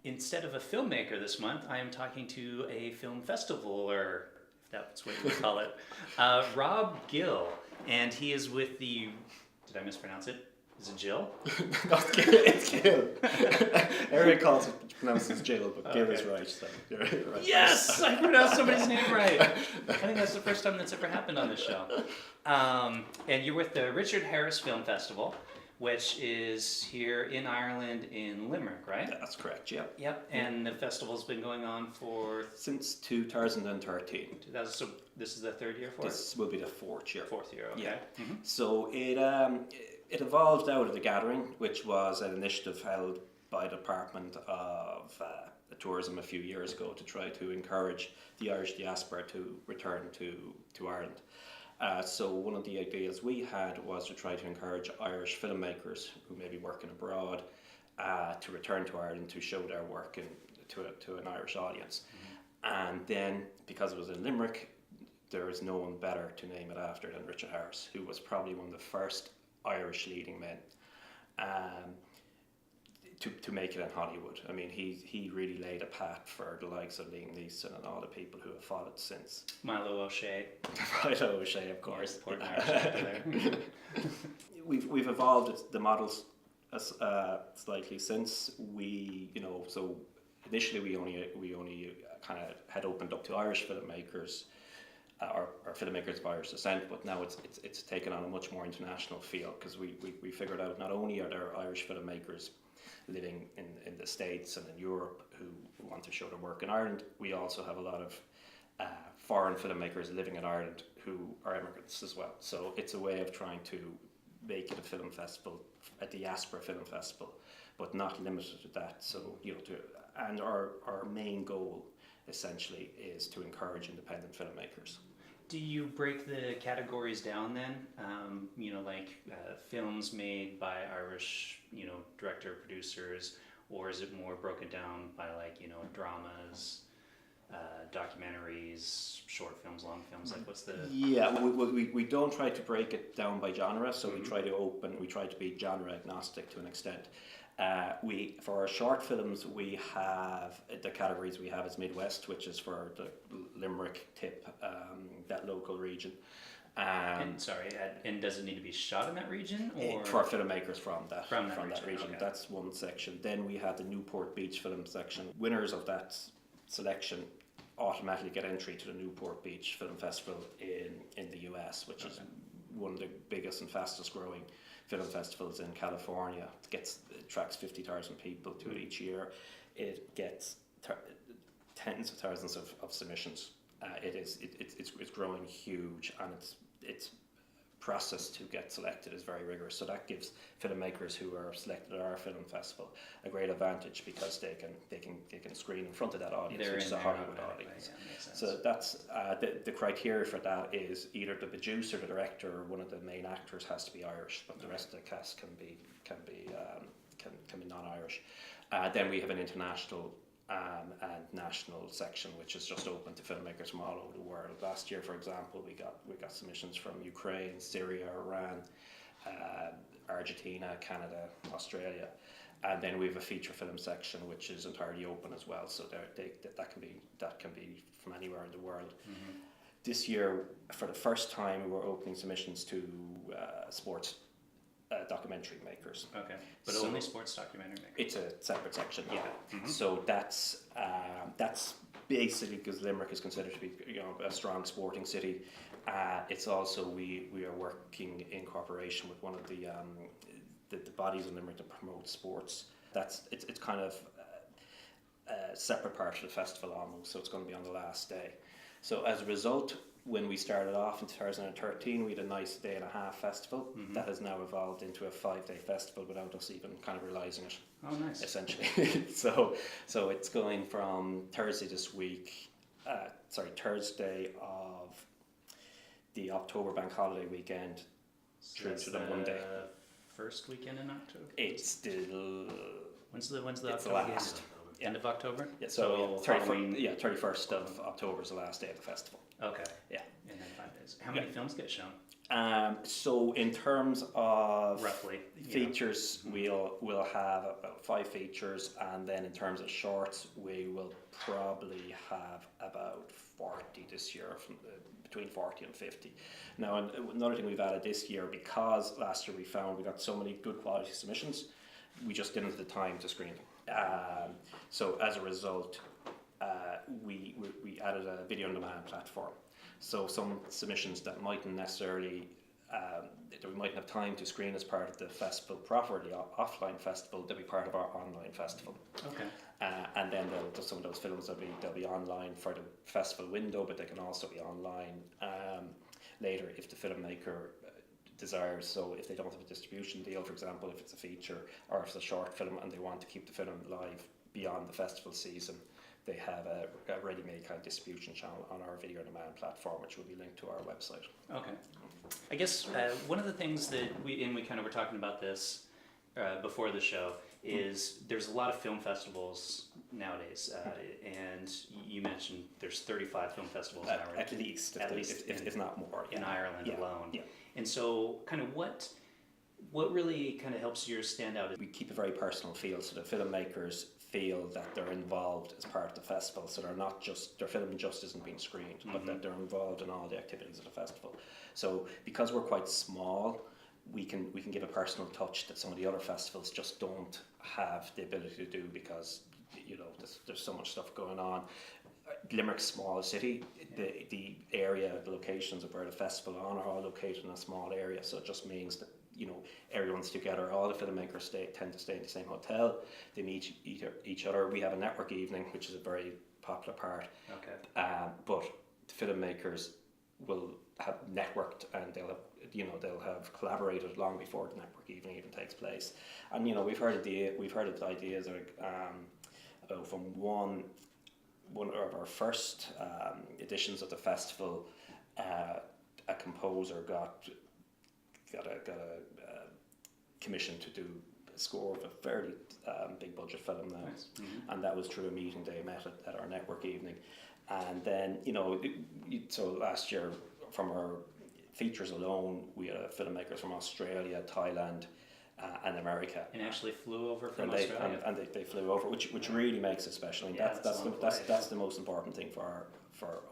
instead of a filmmaker this month, I am talking to a film festivaler, if that's what you would call it, Rob Gill. And he is with the, did I mispronounce it? Is it Jill? No, it's Gill. Everybody pronounces Jill, but Gill is right. So you're right. Yes! I pronounced somebody's name right. I think that's the first time that's ever happened on this show. And you're with the Richard Harris Film Festival, which is here in Ireland in Limerick, right? That's correct, yeah. Yep, and the festival's been going on since 2013. So this is the third year for it? This will be the fourth year. Fourth year, okay. Yeah. Mm-hmm. So it evolved out of the Gathering, which was an initiative held by the Department of Tourism a few years ago to try to encourage the Irish diaspora to return to Ireland. So one of the ideas we had was to try to encourage Irish filmmakers who may be working abroad to return to Ireland to show their work to an Irish audience. Mm-hmm. And then, because it was in Limerick, there is no one better to name it after than Richard Harris, who was probably one of the first Irish leading men to make it in Hollywood. I mean, he really laid a path for the likes of Liam Neeson and all the people who have followed since. Milo O'Shea. Milo O'Shea, of course. Yeah, we've evolved the models slightly since so initially we only kind of had opened up to Irish filmmakers or filmmakers of Irish descent, but now it's taken on a much more international feel, because we figured out not only are there Irish filmmakers living in the States and in Europe who want to show their work in Ireland, we also have a lot of foreign filmmakers living in Ireland who are immigrants as well. So it's a way of trying to make it a film festival, a diaspora film festival, but not limited to that. So and our main goal essentially is to encourage independent filmmakers. Do you break the categories down then? Films made by Irish, director, producers, or is it more broken down by dramas, documentaries, short films, long films? Like, what's the? Yeah, we don't try to break it down by genre, so we try to be genre agnostic to an extent. For our short films, we have the categories we have is Midwest, which is for the Limerick tip, that local region. And does it need to be shot in that region, or for filmmakers from that region? Okay. That's one section. Then we have the Newport Beach film section. Winners of that selection automatically get entry to the Newport Beach Film Festival in the US, which is one of the biggest and fastest growing film festivals in California. It attracts 50,000 people to it each year. It gets tens of thousands of submissions. It's growing huge, and its process to get selected is very rigorous. So that gives filmmakers who are selected at our film festival a great advantage, because they can screen in front of that audience, which is a Hollywood audience. Yeah, so that's the criteria for that is either the producer, the director, or one of the main actors has to be Irish, but the rest of the cast can be non-Irish. Then we have an international and national section, which is just open to filmmakers from all over the world. Last year, for example, we got submissions from Ukraine, Syria, Iran, Argentina, Canada, Australia, and then we have a feature film section which is entirely open as well. So that can be from anywhere in the world. Mm-hmm. This year, for the first time, we were opening submissions to sports documentary makers. Okay, but only sports documentary makers. It's a separate section, yeah. Mm-hmm. So that's basically because Limerick is considered to be a strong sporting city. It's also we are working in cooperation with one of the bodies in Limerick that promote sports. It's kind of a separate part of the festival almost. So it's going to be on the last day. So as a result, when we started off in 2013, we had a nice day and a half festival. Mm-hmm. That has now evolved into a 5-day festival without us even kind of realising it. Oh, nice. Essentially. so it's going from Thursday this week, Thursday of the October bank holiday weekend through to the Monday. First weekend in October? It's still... When's the it's October last. End of October? Yeah, so 31st of October is the last day of the festival. Okay. Yeah. And then 5 days. How many films get shown? So in terms of roughly? features, we'll have about 5 features, and then in terms of shorts, we will probably have about 40 this year, between 40 and 50. Now, another thing we've added this year, because last year we found we got so many good quality submissions, we just didn't have the time to screen them. So as a result, we added a video on demand platform. So some submissions that mightn't necessarily, that we mightn't have time to screen as part of the festival proper, the offline festival, they'll be part of our online festival. Okay. And then some of those films they'll be online for the festival window, but they can also be online later if the filmmaker desires. So if they don't have a distribution deal, for example, if it's a feature or if it's a short film and they want to keep the film live beyond the festival season, they have a ready-made kind of distribution channel on our video on demand platform, which will be linked to our website. Okay. I guess one of the things that we kind of were talking about this before the show is there's a lot of film festivals nowadays, and you mentioned there's 35 film festivals now, right? At least, if not more. In Ireland alone. Yeah. And so kind of what really kind of helps yours stand out? We keep a very personal feel, so the filmmakers feel that they're involved as part of the festival, so they're not just, their film just isn't being screened, but that they're involved in all the activities of the festival. So because we're quite small, we can give a personal touch that some of the other festivals just don't have the ability to do, because there's so much stuff going on. Limerick's a small city, the area, the locations of where the festival are all located in a small area, so it just means that everyone's together. All the filmmakers tend to stay in the same hotel. They meet each other. We have a network evening, which is a very popular part. Okay. But the filmmakers will have networked, and they'll have collaborated long before the network evening even takes place. And we've heard of ideas about from one of our first editions of the festival. A composer got a commission to do a score of a fairly big budget film now. Nice. And that was through a meeting they met at our network evening. And then so last year, from our features alone, we had filmmakers from Australia, Thailand, and America. And actually flew over from and Australia. And they flew over, which really makes it special. And that's the most important thing for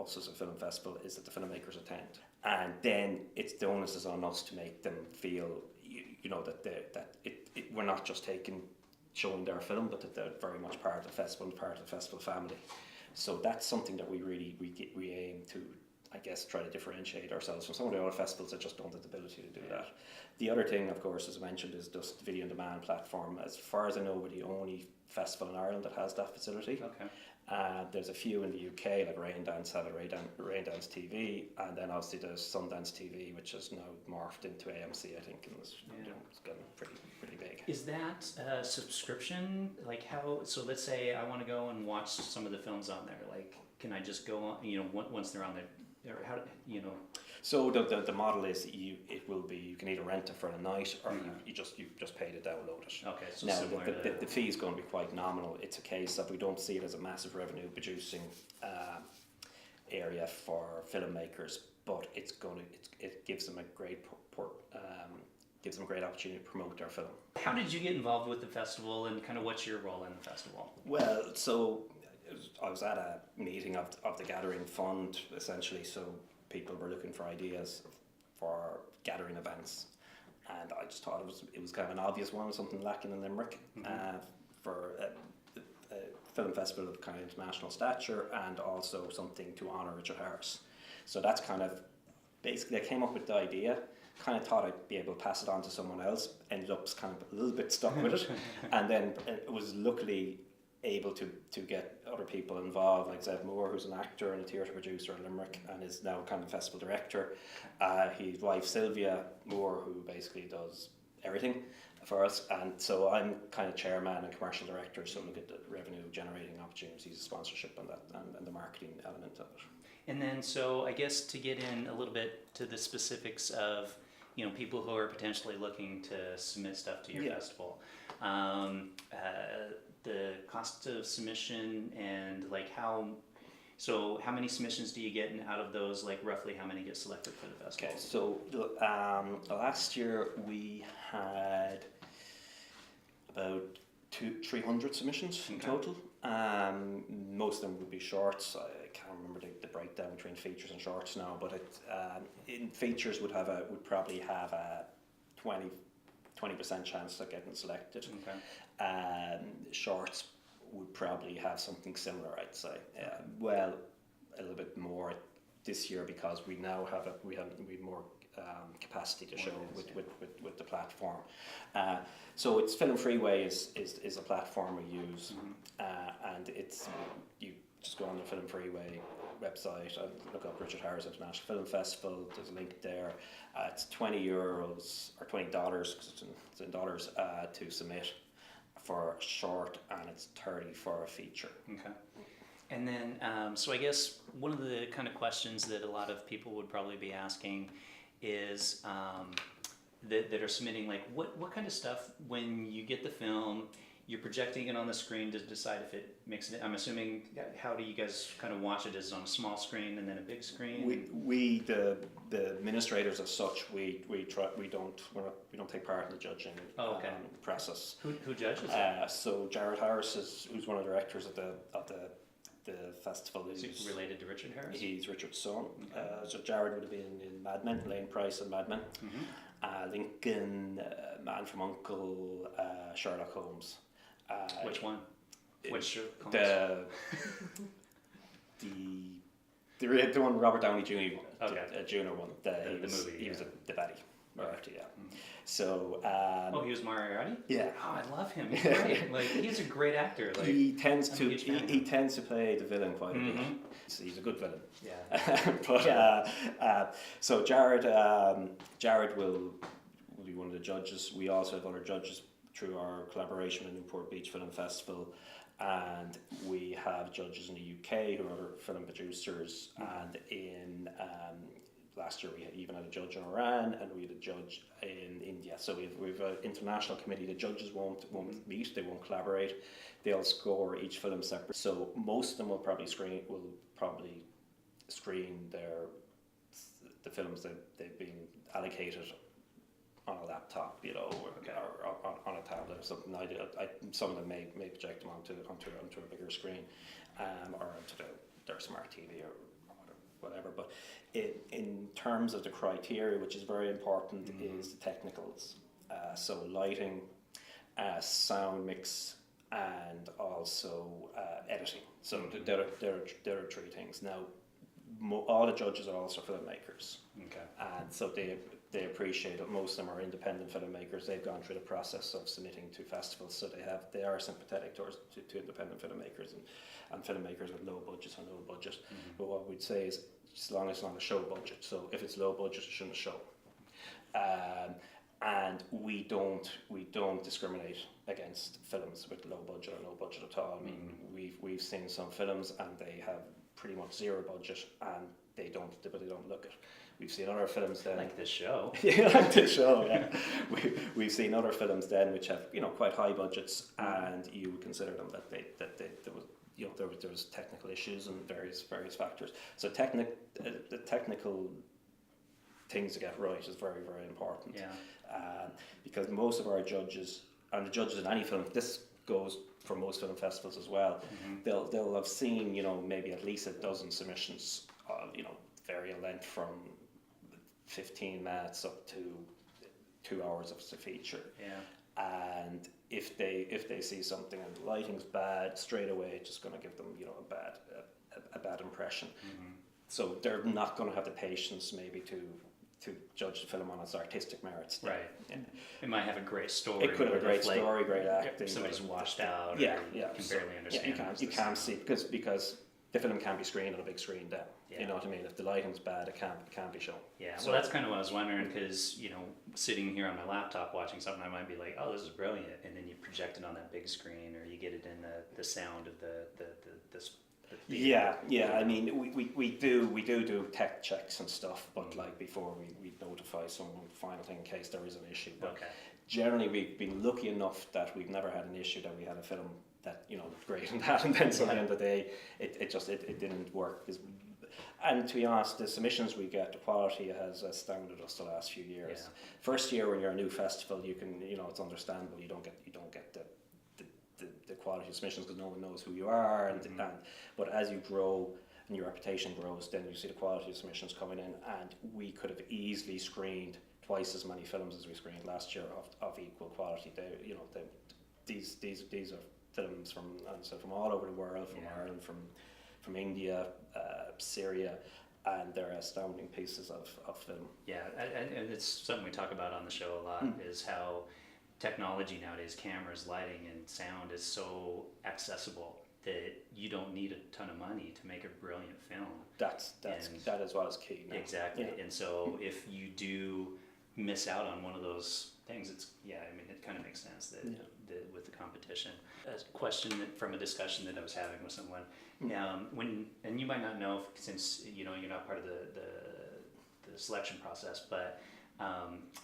us as a film festival, is that the filmmakers attend. And then it's the onus is on us to make them feel, that we're not just showing their film, but that they're very much part of the festival, part of the festival family. So that's something that we aim to, I guess, try to differentiate ourselves from some of the other festivals that just don't have the ability to do that. The other thing, of course, as I mentioned, is just the video on demand platform. As far as I know, we're the only festival in Ireland that has that facility. Okay. There's a few in the UK, like Raindance had a Raindance TV, and then obviously there's Sundance TV, which has now morphed into AMC, I think, and it's gotten pretty big. Is that a subscription? Like how? So let's say I want to go and watch some of the films on there. Like, can I just go on? Once they're on there, how? So the model is you can either rent it for a night, or you just pay to download it. Okay, so now the fee is going to be quite nominal. It's a case that we don't see it as a massive revenue producing area for filmmakers, but it gives them a great opportunity to promote their film. How did you get involved with the festival, and kind of what's your role in the festival? Well, so I was at a meeting of the Gathering Fund, essentially. So people were looking for ideas for gathering events, and I just thought it was kind of an obvious one, something lacking in Limerick for a film festival of kind of international stature, and also something to honour Richard Harris. So that's kind of basically, I came up with the idea, kind of thought I'd be able to pass it on to someone else, ended up kind of a little bit stuck with it, and then it was luckily able to get other people involved, like Zev Moore, who's an actor and a theatre producer in Limerick and is now kind of festival director. His wife Sylvia Moore, who basically does everything for us, and so I'm kind of chairman and commercial director, so look at the revenue generating opportunities, sponsorship and that, and the marketing element of it. And then, so I guess to get in a little bit to the specifics of people who are potentially looking to submit stuff to your festival, the cost of submission, and like how So how many submissions do you get, and out of those, like roughly how many get selected for the festival? Okay, so last year we had about 300 submissions in total. Most of them would be shorts. I can't remember the breakdown between features and shorts now, but in features would probably have a 20% chance of getting selected. Okay. Shorts would probably have something similar, I'd say. Well, a little bit more this year because we now have more capacity to show with the platform. So it's Film Freeway is a platform we use, and it's you just go on the Film Freeway website and look up Richard Harris International Film Festival. There's a link there. It's €20 or $20 because it's in dollars to submit for a short, and it's 30 for a feature. Okay. And then, so I guess one of the kind of questions that a lot of people would probably be asking is that are submitting, like, what kind of stuff, when you get the film, you're projecting it on the screen to decide if it makes it. I'm assuming, how do you guys kind of watch it? Is it on a small screen and then a big screen? We the administrators as such, we don't take part in the judging process. Who judges it? So Jared Harris who's one of the directors of the festival. Is he related to Richard Harris? He's Richard's son. So Jared would have been in Mad Men, Lane Price and Mad Men. Lincoln, Man from U.N.C.L.E., Sherlock Holmes. Which one? Which the one Robert Downey Jr. Jr. one. The movie. He was the baddie. Right, yeah. So. He was Moriarty. Yeah. Oh, I love him. He's great. Like, he's a great actor. Like, he tends to play the villain quite a bit. He's a good villain. Yeah. But so Jared will be one of the judges. We also have other judges through our collaboration with Newport Beach Film Festival, and we have judges in the UK who are other film producers, and in last year we even had a judge in Iran, and we had a judge in India. So we've an international committee. The judges won't meet, they won't collaborate. They'll score each film separate. So most of them will probably screen the films that they've been allocated on a laptop, or on a tablet or something. Some of them may project them onto a bigger screen, or onto their smart TV or whatever. But in terms of the criteria, which is very important, is the technicals. So lighting, sound mix, and also editing. So there are three things. Now, all the judges are also filmmakers. Okay. And so they appreciate it. Most of them are independent filmmakers. They've gone through the process of submitting to festivals, so they are sympathetic to independent filmmakers and filmmakers with low budgets and no budget. But what we'd say is, as long as it's not a show budget. So if it's low budget, it shouldn't show. And we don't discriminate against films with low budget or no budget at all. I mean, we've seen some films and they have pretty much zero budget, and they don't look it. We've seen other films then, like this show. Yeah, like this show. Yeah, we've seen other films then which have quite high budgets, and you would consider them that there was technical issues and various factors. So the technical things to get right is very, very important. Yeah. Because most of our judges, and the judges in any film, this goes for most film festivals as well, they'll have seen maybe at least a dozen submissions, varying length from 15 minutes up to 2 hours of the feature. Yeah. And if they see something and the lighting's bad, straight away it's just going to give them a bad impression. So they're not going to have the patience maybe to judge the film on its artistic merits. Right. Yeah. It might have a great story. It could have a great story, great acting. Somebody's washed out. Yeah, You can barely understand. Yeah, you can't see because the film can't be screened on a big screen then. Yeah. You know what I mean? If the lighting's bad, it can't be shown. Yeah, So well, that's kind of what I was wondering, because sitting here on my laptop watching something, I might be like, oh, this is brilliant, and then you project it on that big screen, or you get it in the sound of the Yeah. I mean, we do tech checks and stuff, but like before we notify someone final thing in case there is an issue. But Okay. generally, we've been lucky enough that we've never had an issue that we had a film that great and that, and then so at the end of the day, it didn't work. And to be honest, the submissions we get, the quality has astounded us the last few years. Yeah. First year when you're a new festival, you can it's understandable. You don't get the quality of submissions because no one knows who you are, but as you grow and your reputation grows, then you see the quality of submissions coming in, and we could have easily screened twice as many films as we screened last year of equal quality. These are films from all over the world, from Ireland, from India, Syria, and they're astounding pieces of film. Yeah, and it's something we talk about on the show a lot, is how technology nowadays, cameras, lighting, and sound is so accessible that you don't need a ton of money to make a brilliant film. That is what is key now. Exactly, Yeah. and so if you do miss out on one of those things, it kind of makes sense that with the competition. A question from a discussion that I was having with someone, and you might not know since you're not part of the selection process, but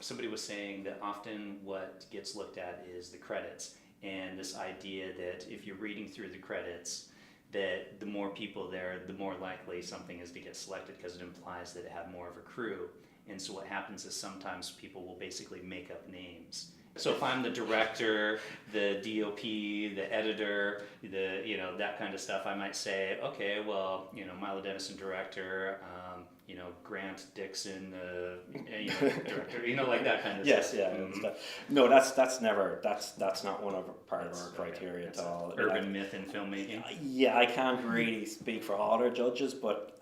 somebody was saying that often what gets looked at is the credits, and this idea that if you're reading through the credits, that the more people there, the more likely something is to get selected, because it implies that it had more of a crew. And so what happens is sometimes people will basically make up names. So if I'm the director, the DOP, the editor, that kind of stuff, I might say, okay, well, Milo Dennison, director, Grant Dixon, director, like that kind of yes, stuff. Yes, yeah. No, that's not one of part of our criteria at all. Urban myth in filmmaking. Yeah, I can't really speak for all our judges, but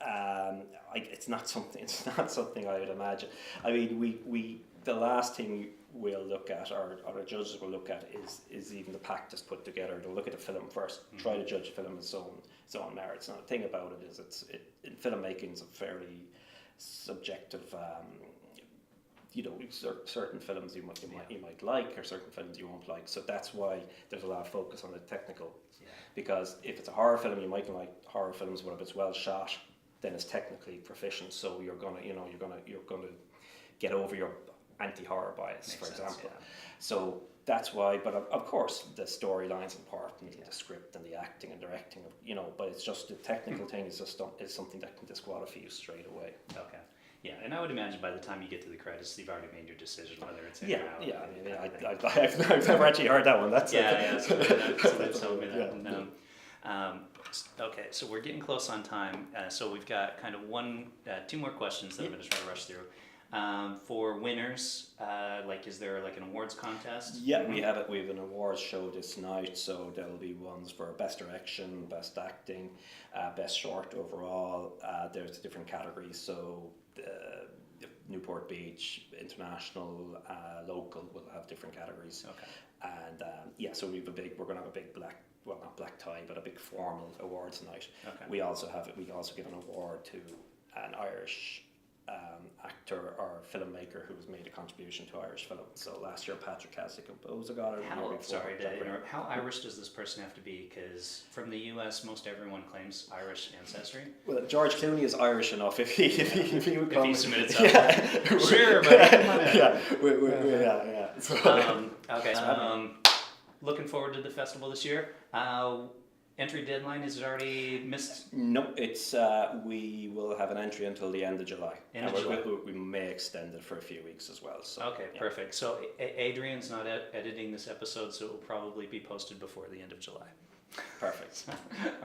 it's not something I would imagine. I mean, we the last thing we'll look at, or our judges will look at, is even the pack that's put together. They'll look at the film first, try to judge the film in its own merits. Now, the thing about it is, in filmmaking, it's a fairly subjective. Certain films you might like, or certain films you won't like. So that's why there's a lot of focus on the technical. Yeah. Because if it's a horror film, you might like horror films, but if it's well shot, then it's technically proficient. So you're gonna get over your anti-horror bias, for example. Yeah. So that's why. But of course, the storyline's important, the script and the acting and directing. But it's just the technical thing is something that can disqualify you straight away. Okay. Yeah, and I would imagine by the time you get to the credits, you've already made your decision whether it's in or out. Yeah. I've never actually heard that one. That's So they've told me that. Yeah. Okay, so we're getting close on time. So we've got kind of two more questions that I'm going to try to rush through. For winners, is there an awards contest? Yeah, we have it. We have an awards show this night, so there'll be ones for best direction, best acting, best short overall. There's different categories, so Newport Beach, international, local will have different categories. Okay. And so we're going to have a big not black tie, but a big formal awards night. Okay. We also give an award to an Irish actor or filmmaker who has made a contribution to Irish film. So last year Patrick Casey composer got it. How Irish does this person have to be? Because from the US, most everyone claims Irish ancestry. Well, George Clooney is Irish enough if he would come. If he submitted something. Yeah. Sure, but come on out. Yeah. So, okay. Looking forward to the festival this year. Entry deadline, is it already missed? No, it's we will have an entry until the end of July. We may extend it for a few weeks as well. So okay, yeah. Perfect. So Adrian's not editing this episode, so it will probably be posted before the end of July. Perfect.